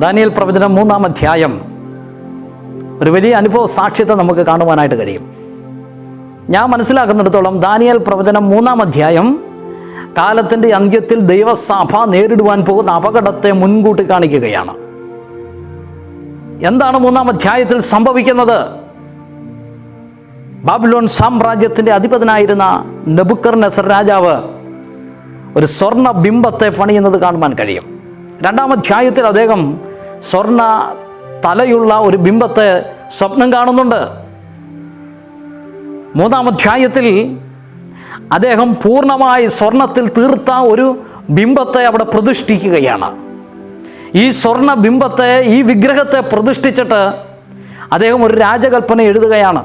Daniel പ്രവചനം 3-ാം അധ്യായം ഒരു വലിയ അനുഭവ സാക്ഷ്യത്തെ നമുക്ക് കാണുവാനായിട്ട് കഴിയും. ഞാൻ മനസ്സിലാക്കുന്നിടത്തോളം ദാനിയേൽ പ്രവചനം 3-ാം അധ്യായം കാലത്തിൻ്റെ അന്ത്യത്തിൽ ദൈവസഭ നേരിടുവാൻ പോകുന്ന അപകടത്തെ മുൻകൂട്ടി കാണിക്കുകയാണ്. എന്താണ് 3-ാം അധ്യായത്തിൽ സംഭവിക്കുന്നത്? ബാബിലോൺ സാമ്രാജ്യത്തിൻ്റെ അധിപതിനായിരുന്ന നെബൂഖദ്നേസർ രാജാവ് ഒരു സ്വർണ്ണ ബിംബത്തെ പണിയുന്നത് കാണുവാൻ കഴിയും. 2-ാം അധ്യായത്തിൽ അദ്ദേഹം സ്വർണ്ണ തലയുള്ള ഒരു ബിംബത്തെ സ്വപ്നം കാണുന്നുണ്ട്. 3-ാം അധ്യായത്തിൽ അദ്ദേഹം പൂർണ്ണമായി സ്വർണത്തിൽ തീർത്ത ഒരു ബിംബത്തെ അവിടെ പ്രതിഷ്ഠിക്കുകയാണ്. ഈ സ്വർണ്ണ ബിംബത്തെ, ഈ വിഗ്രഹത്തെ പ്രതിഷ്ഠിച്ചിട്ട് അദ്ദേഹം ഒരു രാജകൽപ്പന എഴുതുകയാണ്.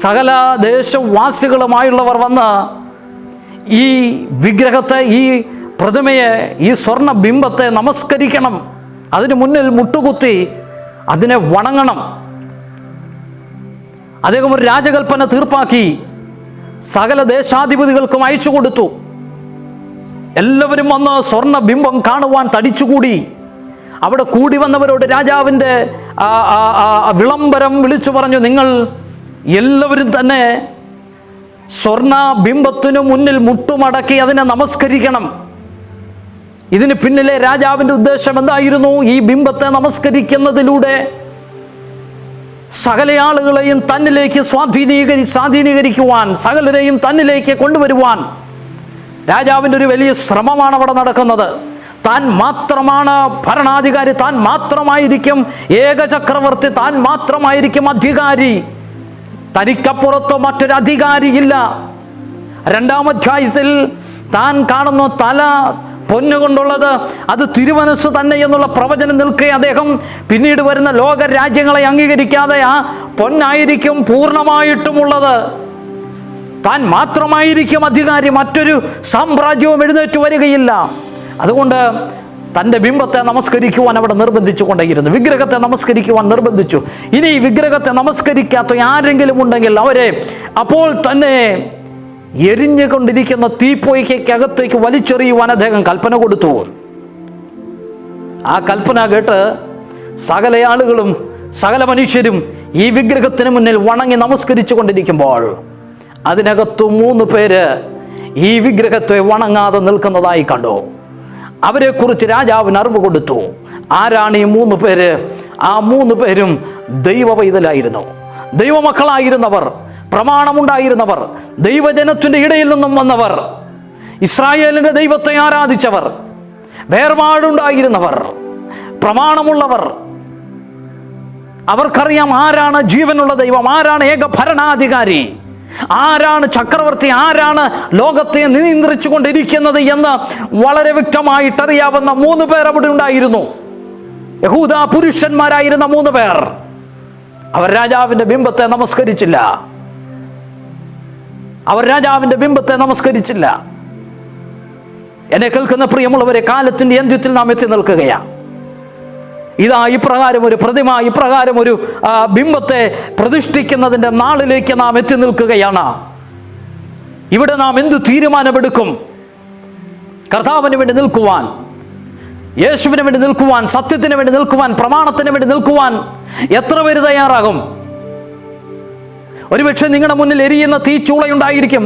സകല ദേശവാസികളുമായുള്ളവർ വന്ന് ഈ വിഗ്രഹത്തെ, ഈ പ്രതിമയെ, ഈ സ്വർണ്ണ ബിംബത്തെ നമസ്കരിക്കണം, അതിന് മുന്നിൽ മുട്ടുകുത്തി അതിനെ വണങ്ങണം. അദ്ദേഹം ഒരു രാജകൽപ്പന തീർപ്പാക്കി സകല ദേശാധിപതികൾക്കും അയച്ചു കൊടുത്തു. എല്ലാവരും വന്ന് സ്വർണ്ണ ബിംബം കാണുവാൻ തടിച്ചുകൂടി. അവിടെ കൂടി വന്നവരോട് രാജാവിൻ്റെ വിളംബരം വിളിച്ചു പറഞ്ഞു, നിങ്ങൾ എല്ലാവരും തന്നെ സ്വർണ്ണ ബിംബത്തിനു മുന്നിൽ മുട്ടുമടക്കി അതിനെ നമസ്കരിക്കണം. ഇതിന് പിന്നിലെ രാജാവിൻ്റെ ഉദ്ദേശം എന്തായിരുന്നു? ഈ ബിംബത്തെ നമസ്കരിക്കുന്നതിലൂടെ സകല ആളുകളെയും തന്നിലേക്ക് സ്വാധീനീകരിക്കുവാൻ, സകലരെയും തന്നിലേക്ക് കൊണ്ടുവരുവാൻ രാജാവിൻ്റെ ഒരു വലിയ ശ്രമമാണ് അവിടെ നടക്കുന്നത്. താൻ മാത്രമാണ് ഭരണാധികാരി, താൻ മാത്രമായിരിക്കും ഏകചക്രവർത്തി, താൻ മാത്രമായിരിക്കും അധികാരി, തനിക്കപ്പുറത്തോ മറ്റൊരു അധികാരിയില്ല. 2-ാം അധ്യായത്തിൽ താൻ കാണുന്ന തല പൊന്നുകൊണ്ടുള്ളത് അത് തിരുമനസ് തന്നെ എന്നുള്ള പ്രവചനം നിൽക്കെ അദ്ദേഹം പിന്നീട് വരുന്ന ലോക രാജ്യങ്ങളെ അംഗീകരിക്കാതെ ആ പൊന്നായിരിക്കും പൂർണ്ണമായിട്ടുമുള്ളത്, താൻ മാത്രമായിരിക്കും അധികാരി, മറ്റൊരു സാമ്രാജ്യവും എഴുന്നേറ്റ് വരികയില്ല. അതുകൊണ്ട് തൻ്റെ ബിംബത്തെ നമസ്കരിക്കുവാൻ അവിടെ നിർബന്ധിച്ചു കൊണ്ടേയിരുന്നു, വിഗ്രഹത്തെ നമസ്കരിക്കുവാൻ നിർബന്ധിച്ചു. ഇനി ഈ വിഗ്രഹത്തെ നമസ്കരിക്കാത്ത ആരെങ്കിലും ഉണ്ടെങ്കിൽ അവരെ അപ്പോൾ തന്നെ എരിഞ്ഞുകൊണ്ടിരിക്കുന്ന തീപ്പൊയ്ക്കകത്തേക്ക് വലിച്ചെറിയുവാൻ അദ്ദേഹം കൽപ്പന കൊടുത്തു. ആ കൽപ്പന കേട്ട് സകല ആളുകളും സകല മനുഷ്യരും ഈ വിഗ്രഹത്തിന് മുന്നിൽ വണങ്ങി നമസ്കരിച്ചു കൊണ്ടിരിക്കുമ്പോൾ അതിനകത്ത് 3 പേര് ഈ വിഗ്രഹത്തെ വണങ്ങാതെ നിൽക്കുന്നതായി കണ്ടു. അവരെക്കുറിച്ച് രാജാവിന് അറിവ് കൊടുത്തു. ആരാണ് ഈ 3 പേര്? ആ 3 പേരും ദൈവ പൈതലായിരുന്നു, ദൈവമക്കളായിരുന്നവർ, പ്രമാണമുണ്ടായിരുന്നവർ, ദൈവജനത്തിൻ്റെ ഇടയിൽ നിന്നും വന്നവർ, ഇസ്രായേലിൻ്റെ ദൈവത്തെ ആരാധിച്ചവർ, വേർപാടുണ്ടായിരുന്നവർ, പ്രമാണമുള്ളവർ. അവർക്കറിയാം ആരാണ് ജീവനുള്ള ദൈവം, ആരാണ് ഏക ഭരണാധികാരി, ആരാണ് ചക്രവർത്തി, ആരാണ് ലോകത്തെ നിയന്ത്രിച്ചു കൊണ്ടിരിക്കുന്നത് എന്ന് വളരെ വ്യക്തമായിട്ടറിയാവുന്ന 3 പേർ അവിടെ ഉണ്ടായിരുന്നു. യഹൂദ പുരുഷന്മാരായിരുന്ന 3 പേർ. അവർ രാജാവിൻ്റെ ബിംബത്തെ നമസ്കരിച്ചില്ല. എന്നെ കേൾക്കുന്ന പ്രിയമുള്ളവരെ, കാലത്തിൻ്റെ അന്ത്യത്തിൽ നാം എത്തി നിൽക്കുകയാണ്. ഇതാ ഇപ്രകാരം ഒരു പ്രതിമ, ഇപ്രകാരം ഒരു ബിംബത്തെ പ്രതിഷ്ഠിക്കുന്നതിൻ്റെ നാളിലേക്ക് നാം എത്തി നിൽക്കുകയാണ്. ഇവിടെ നാം എന്ത് തീരുമാനമെടുക്കും? കർത്താവിന് വേണ്ടി നിൽക്കുവാൻ, യേശുവിന് വേണ്ടി നിൽക്കുവാൻ, സത്യത്തിന് വേണ്ടി നിൽക്കുവാൻ, പ്രമാണത്തിന് വേണ്ടി നിൽക്കുവാൻ എത്ര പേര് തയ്യാറാകും? ഒരുപക്ഷെ നിങ്ങളുടെ മുന്നിൽ എരിയുന്ന തീച്ചൂളയുണ്ടായിരിക്കും.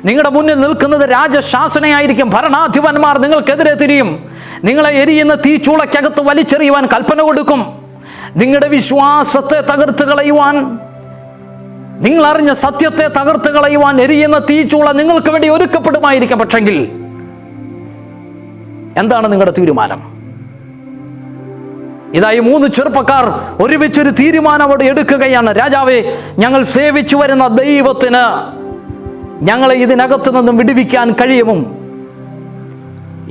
നിങ്ങളുടെ മുന്നിൽ നിൽക്കുന്നത് രാജശാസനയായിരിക്കും. ഭരണാധിപന്മാർ നിങ്ങൾക്കെതിരെ തിരിയും. നിങ്ങളെ എരിയുന്ന തീച്ചൂളയ്ക്കകത്ത് വലിച്ചെറിയുവാൻ കൽപ്പന കൊടുക്കും. നിങ്ങളുടെ വിശ്വാസത്തെ തകർത്ത് കളയുവാൻ, നിങ്ങൾ അറിഞ്ഞ സത്യത്തെ തകർത്ത് കളയുവാൻ എരിയുന്ന തീച്ചൂള നിങ്ങൾക്ക് വേണ്ടി ഒരുക്കപ്പെടുമായിരിക്കും. പക്ഷെങ്കിൽ എന്താണ് നിങ്ങളുടെ തീരുമാനം? ഇതായി 3 ചെറുപ്പക്കാർ ഒരുമിച്ചൊരു തീരുമാനം അവിടെ എടുക്കുകയാണ്. രാജാവേ, ഞങ്ങൾ സേവിച്ചു വരുന്ന ദൈവത്തിന് ഞങ്ങളെ ഇതിനകത്തു നിന്നും വിടുവിക്കാൻ കഴിയുമോ?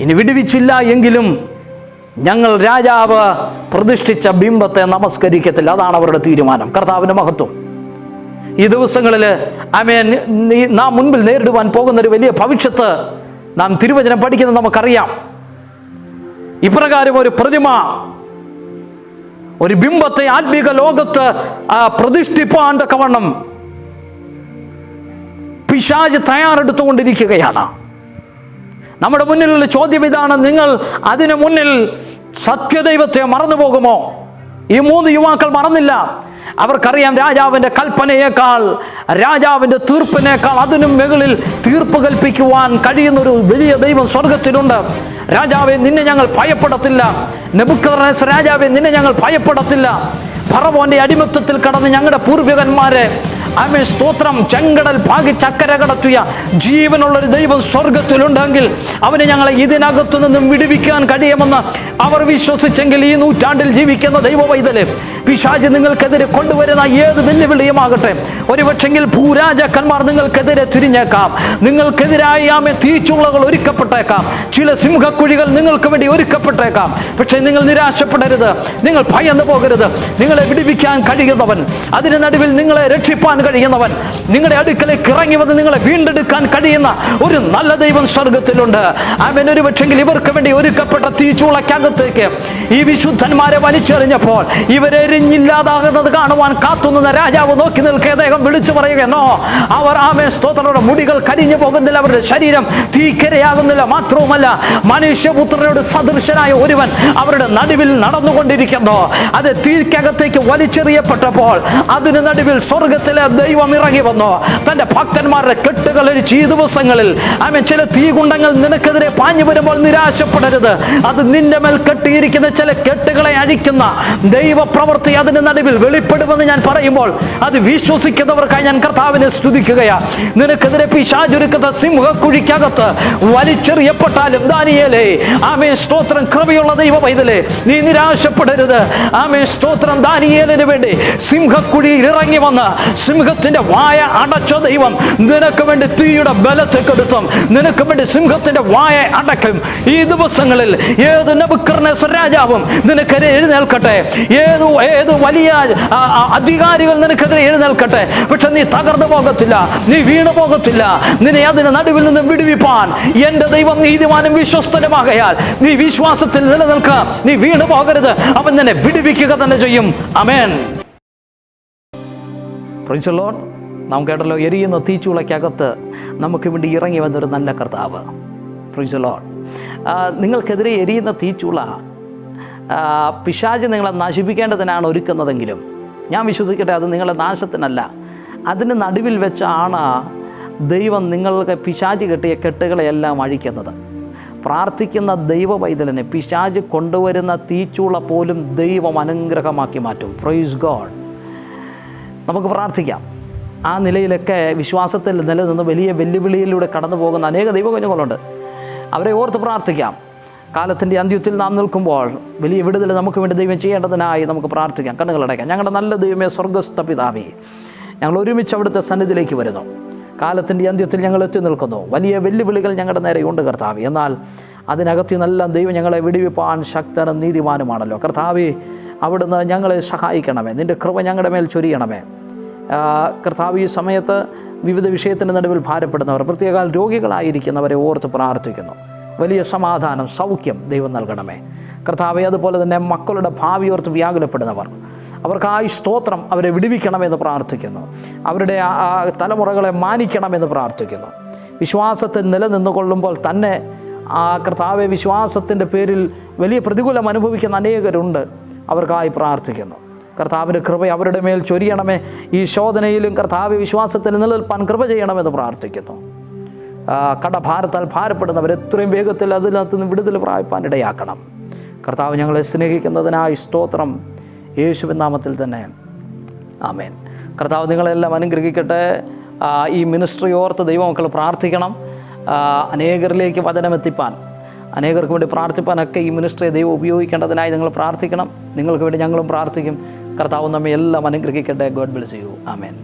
ഇനി വിടുവിച്ചില്ല എങ്കിലും ഞങ്ങൾ രാജാവ് പ്രതിഷ്ഠിച്ച ബിംബത്തെ നമസ്കരിക്കത്തില്ല. അതാണ് അവരുടെ തീരുമാനം. കർത്താവിൻ്റെ മഹത്വം. ഈ ദിവസങ്ങളിൽ നാം മുൻപിൽ നേരിടുവാൻ പോകുന്നൊരു വലിയ ഭവിഷ്യത്ത് നാം തിരുവചനം പഠിക്കുന്നത് നമുക്കറിയാം. ഇപ്രകാരം ഒരു പ്രതിമ, ഒരു ബിംബത്തെ ആത്മീക ലോകത്ത് പ്രതിഷ്ഠിപ്പാൻ തക്കവണ്ണം പിശാച് തയ്യാറെടുത്തുകൊണ്ടിരിക്കുകയാണ്. നമ്മുടെ മുന്നിലുള്ള ചോദ്യം ഇതാണ്: നിങ്ങൾ അതിനു മുന്നിൽ സത്യദൈവത്തെ മറന്നു പോകുമോ? ഈ 3 യുവാക്കൾ മറന്നില്ല. അവർക്കറിയാം രാജാവിൻ്റെ കൽപ്പനയേക്കാൾ, രാജാവിൻ്റെ തീർപ്പിനേക്കാൾ അതിനും മുകളിൽ തീർപ്പ് കൽപ്പിക്കുവാൻ കഴിയുന്നൊരു വലിയ ദൈവം സ്വർഗത്തിലുണ്ട്. രാജാവെ, നിന്നെ ഞങ്ങൾ ഭയപ്പെടത്തില്ല. നെബൂഖദ്നേസർ രാജാവെ, നിന്നെ ഞങ്ങൾ ഭയപ്പെടത്തില്ല. ഫറവോന്റെ അടിമത്തത്തിൽ കടന്ന് ഞങ്ങളുടെ പൂർവികന്മാരെ സ്തോത്രം ചെങ്കടൽ ഭാഗിച്ചക്കര കടത്തിയ ജീവനുള്ളൊരു ദൈവം സ്വർഗത്തിലുണ്ടെങ്കിൽ അവന് ഞങ്ങളെ ഇതിനകത്തു നിന്നും വിടുവിക്കാൻ കഴിയുമെന്ന് അവർ വിശ്വസിച്ചെങ്കിൽ ഈ നൂറ്റാണ്ടിൽ ജീവിക്കുന്ന ദൈവവൈതല്, പിശാച് നിങ്ങൾക്കെതിരെ കൊണ്ടുവരുന്ന ഏത് വെല്ലുവിളിയുമാകട്ടെ, ഒരുപക്ഷെങ്കിൽ ഭൂരാജാക്കന്മാർ നിങ്ങൾക്കെതിരെ തിരിഞ്ഞേക്കാം, നിങ്ങൾക്കെതിരായി തീച്ചുളകൾ ഒരുക്കപ്പെട്ടേക്കാം, ചില സിംഹക്കുഴികൾ നിങ്ങൾക്ക് വേണ്ടി ഒരുക്കപ്പെട്ടേക്കാം. പക്ഷേ നിങ്ങൾ നിരാശപ്പെടരുത്, നിങ്ങൾ ഭയന്നു പോകരുത്. നിങ്ങളെ വിടുവിക്കാൻ കഴിയുന്നവൻ, അതിന് നടുവിൽ നിങ്ങളെ രക്ഷിപ്പാൻ കഴിയുന്നവൻ, നിങ്ങളുടെ അടുക്കലേക്ക് ഇറങ്ങി വന്ന് നിങ്ങളെ വീണ്ടെടുക്കാൻ കഴിയുന്ന ഒരു നല്ല ദൈവം സ്വർഗത്തിലുണ്ട്. ആമേൻ. ഒരുപക്ഷെങ്കിൽ ഇവർക്ക് വേണ്ടി ഒരുക്കപ്പെട്ട തീച്ചൂളക്കകത്തേക്ക് ഈ വിശുദ്ധന്മാരെ വലിച്ചെറിഞ്ഞപ്പോൾ ഇവരെരിഞ്ഞില്ലാതാകുന്നത് കാണുവാൻ കാത്തുനിന്ന രാജാവ് നോക്കി നിൽക്കെ അദ്ദേഹം വിളിച്ചു പറയുകയെന്നോ, അവർ സ്തോത്രയുടെ മുടികൾ കരിഞ്ഞു പോകുന്നില്ല, അവരുടെ ശരീരം തീക്കരയാകുന്നില്ല. മാത്രവുമല്ല, മനുഷ്യപുത്രനോട് സദൃശനായ ഒരുവൻ അവരുടെ നടുവിൽ നടന്നുകൊണ്ടിരിക്കുന്നു. അത് തീക്കകത്തേക്ക് വലിച്ചെറിയപ്പെട്ടപ്പോൾ അതിന് നടുവിൽ സ്വർഗത്തിലെ ദൈവം ഇറങ്ങി വന്നു. തന്റെ ഭക്തന്മാരുടെ കെട്ടുകൾ അഴിച്ച് ഈ ദിവസങ്ങളിൽ ചില തീകുണ്ടങ്ങൾ നിനക്കെതിരെ പാഞ്ഞു വരുമ്പോൾ നിരാശപ്പെടരുത്. അത് നിന്റെ മേൽ കെട്ടിയിരിക്കുന്ന ചില കെട്ടുകളെ അഴിക്കുന്ന ദൈവപ്രവൃത്തി അതിന് നടുവിൽ വെളിപ്പെടുമെന്ന് ഞാൻ പറയുമ്പോൾ അത് വിശ്വസിക്കുന്നവർക്കായി ഞാൻ കർത്താവിനെ സ്തുതിക്കുകയാ. നിനക്കെതിരെ പിശാചൊരുക്കുന്ന സിംഹക്കുഴിക്കകത്ത് വലിച്ചെറിയപ്പെട്ടാലും ദാനിയേലേ, സ്തോത്രം, കൃപയുള്ള ദൈവ പൈതലേ, നീ നിരാശപ്പെടരുത്. സ്തോത്രം, ദാനിയേലിന് വേണ്ടി സിംഹക്കുഴിയിൽ ഇറങ്ങി വന്ന് സിംഹത്തിന്റെ വായ അടച്ച ദൈവം നിനക്ക് വേണ്ടി തീയുടെ ബലത്തെ കെടുത്തും, നിനക്ക് വേണ്ടി സിംഹത്തിന്റെ വായ അടയ്ക്കും. ഈ ദിവസങ്ങളിൽ ഏത് നെബൂഖദ്നേസർ രാജാവും നിനക്കെതിരെ എഴുന്നേൽക്കട്ടെ, ഏത് വലിയ അധികാരികൾ നിനക്കെതിരെ എഴുന്നേൽക്കട്ടെ, പക്ഷെ നീ തകർന്നു പോകത്തില്ല, നീ വീണു പോകത്തില്ല. നിന്നെ അതിന് നടുവിൽ നിന്നും വിടുവിപ്പാൻ എന്റെ ദൈവം നീതിമാനും വിശ്വസ്തനുമാകയാൽ നീ വിശ്വാസത്തിൽ നിലനിൽക്കുക, നീ വീണു പോകരുത്. അവൻ നിന്നെ വിടുവിക്കുക തന്നെ ചെയ്യും. ആമേൻ. Praise the lord. നാം കേട്ടല്ലോ, എരിയുന്ന തീച്ചൂളയ്ക്കകത്ത് നമുക്ക് വേണ്ടി ഇറങ്ങി വന്നൊരു നല്ല കർത്താവ്. Price the Lord. നിങ്ങൾക്കെതിരെ എരിയുന്ന തീച്ചൂള പിശാച് നിങ്ങളെ നശിപ്പിക്കേണ്ടതിനാണ് ഒരുക്കുന്നതെങ്കിലും ഞാൻ വിശ്വസിക്കട്ടെ, അത് നിങ്ങളുടെ നാശത്തിനല്ല. അതിന് നടുവിൽ വെച്ചാണ് ദൈവം നിങ്ങൾക്ക് പിശാച് കെട്ടിയ കെട്ടുകളെല്ലാം അഴിക്കുന്നത്. പ്രാർത്ഥിക്കുന്ന ദൈവ പൈതലിനെ പിശാച് കൊണ്ടുവരുന്ന തീച്ചൂള പോലും ദൈവം അനുഗ്രഹമാക്കി മാറ്റും. Praise God. നമുക്ക് പ്രാർത്ഥിക്കാം. ആ നിലയിലൊക്കെ വിശ്വാസത്തിൽ നിലനിന്ന് വലിയ വെല്ലുവിളിയിലൂടെ കടന്നു പോകുന്ന അനേക ദൈവകുഞ്ഞുങ്ങളുണ്ട്. അവരെ ഓർത്ത് പ്രാർത്ഥിക്കാം. കാലത്തിൻ്റെ അന്ത്യത്തിൽ നാം നിൽക്കുമ്പോൾ വലിയ വിടുതൽ നമുക്ക് വേണ്ടി ദൈവം ചെയ്യേണ്ടതിനായി നമുക്ക് പ്രാർത്ഥിക്കാം. കണ്ണുകളടയ്ക്കാം. ഞങ്ങളുടെ നല്ല ദൈവമേ, സ്വർഗ്ഗസ്ഥ പിതാവേ, ഞങ്ങൾ ഒരുമിച്ച് അവിടുത്തെ സന്നിധിയിലേക്ക് വരുന്നു. കാലത്തിൻ്റെ അന്ത്യത്തിൽ ഞങ്ങൾ എത്തി നിൽക്കുന്നു. വലിയ വെല്ലുവിളികൾ ഞങ്ങളുടെ നേരെയുണ്ട് കർത്താവേ. എന്നാൽ അതിനകത്ത് നല്ല ദൈവം ഞങ്ങളെ വിടുവിപ്പാൻ ശക്തനും നീതിമാനുമാണല്ലോ. കർത്താവേ, അവിടുന്ന് ഞങ്ങളെ സഹായിക്കണമേ. നിൻ്റെ കൃപ ഞങ്ങളുടെ മേൽ ചൊരിയണമേ. കർത്താവ്, ഈ സമയത്ത് വിവിധ വിഷയത്തിൻ്റെ നടുവിൽ ഭാരപ്പെടുന്നവർ, പ്രത്യേക രോഗികളായിരിക്കുന്നവരെ ഓർത്ത് പ്രാർത്ഥിക്കുന്നു. വലിയ സമാധാനം, സൗഖ്യം ദൈവം നൽകണമേ കർത്താവെ. അതുപോലെ തന്നെ മക്കളുടെ ഭാവി ഓർത്ത് വ്യാകുലപ്പെടുന്നവർ, അവർക്കായി സ്തോത്രം, അവരെ വിടുവിക്കണമെന്ന് പ്രാർത്ഥിക്കുന്നു. അവരുടെ തലമുറകളെ മാനിക്കണമെന്ന് പ്രാർത്ഥിക്കുന്നു. വിശ്വാസത്തിൽ നിലനിന്നുകൊള്ളുമ്പോൾ തന്നെ കർത്താവെ, വിശ്വാസത്തിൻ്റെ പേരിൽ വലിയ പ്രതികൂലം അനുഭവിക്കുന്ന അനേകരുണ്ട്. അവർക്കായി പ്രാർത്ഥിക്കുന്നു. കർത്താവിൻ്റെ കൃപ അവരുടെ മേൽ ചൊരിയണമേ. ഈ ശോധനയിലും കർത്താവ് വിശ്വാസത്തിൽ നിലനിൽപ്പാൻ കൃപ ചെയ്യണമെന്ന് പ്രാർത്ഥിക്കുന്നു. കടഭാരത്താൽ ഭാരപ്പെടുന്നവർ എത്രയും വേഗത്തിൽ അതിനകത്ത് നിന്ന് വിടുതൽ പ്രാപിപ്പാൻ ഇടയാക്കണം. കർത്താവ്, ഞങ്ങളെ സ്നേഹിക്കുന്നതിനായി സ്തോത്രം, യേശുവിൻ നാമത്തിൽ തന്നെ ആമേൻ. കർത്താവ് നിങ്ങളെല്ലാം അനുഗ്രഹിക്കട്ടെ. ഈ മിനിസ്ട്രി ഓർത്ത് ദൈവമക്കൾ പ്രാർത്ഥിക്കണം. അനേകരിലേക്ക് വചനമെത്തിപ്പാൻ, അനേകർക്ക് വേണ്ടി പ്രാർത്ഥിപ്പാനൊക്കെ ഈ മിനിസ്ട്രിയെ ദൈവം ഉപയോഗിക്കേണ്ടതിനായി നിങ്ങൾ പ്രാർത്ഥിക്കണം. നിങ്ങൾക്ക് വേണ്ടി ഞങ്ങളും പ്രാർത്ഥിക്കും. കർത്താവ് നമ്മെ എല്ലാം അനുഗ്രഹിക്കട്ടെ. God bless you. ആമേൻ.